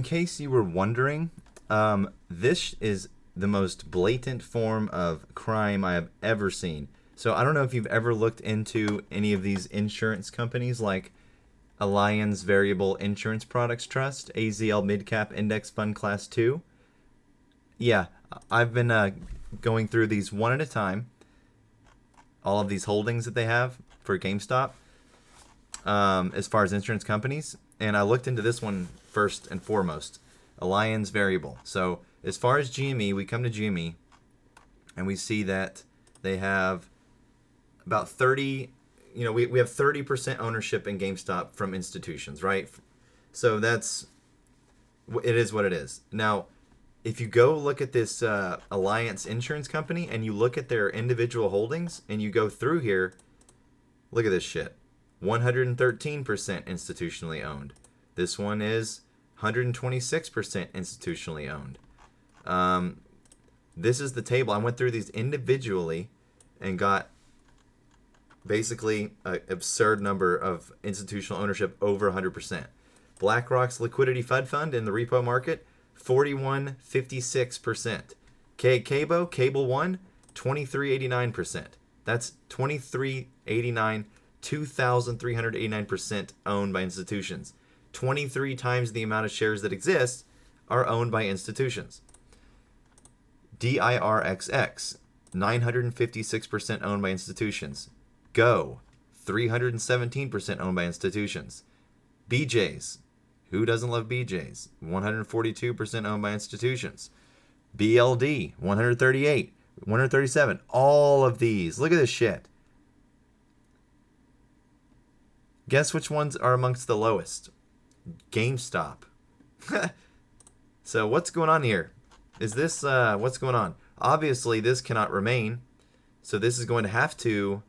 In case you were wondering, this is the most blatant form of crime I have ever seen. So I don't know if you've ever looked into any of these insurance companies like Allianz Variable Insurance Products Trust, AZL Midcap Index Fund Class 2. Yeah, I've been going through these one at a time, all of these holdings that they have for GameStop, as far as insurance companies. And I looked into this one first and foremost, Allianz Variable. So as far as GME, we come to GME and we see that they have about 30, we have 30% ownership in GameStop from institutions, right? So it is what it is. Now, if you go look at this Alliance Insurance Company and you look at their individual holdings and you go through here, look at this shit. 113% institutionally owned. This one is 126% institutionally owned. This is the table. I went through these individually and got basically an absurd number of institutional ownership over 100%. BlackRock's liquidity fund in the repo market, 41.56%. Cable One, 23.89%. That's 23.89, 2,389% owned by institutions. 23 times the amount of shares that exist are owned by institutions. DIRXX, 956% owned by institutions. Go, 317% owned by institutions. BJ's, who doesn't love BJ's? 142% owned by institutions. BLD, 138, 137. All of these. Look at this shit. Guess which ones are amongst the lowest? GameStop. So what's going on here? Is this, what's going on? Obviously, this cannot remain. So this is going to have to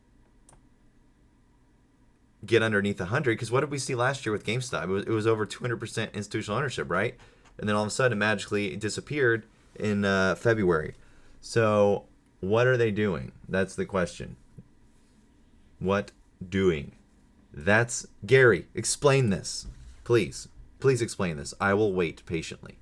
get underneath 100, because what did we see last year with GameStop? It was over 200% institutional ownership, right? And then all of a sudden, it magically disappeared in February. So what are they doing? That's the question. What doing? That's Gary. Explain this, please. Please explain this. I will wait patiently.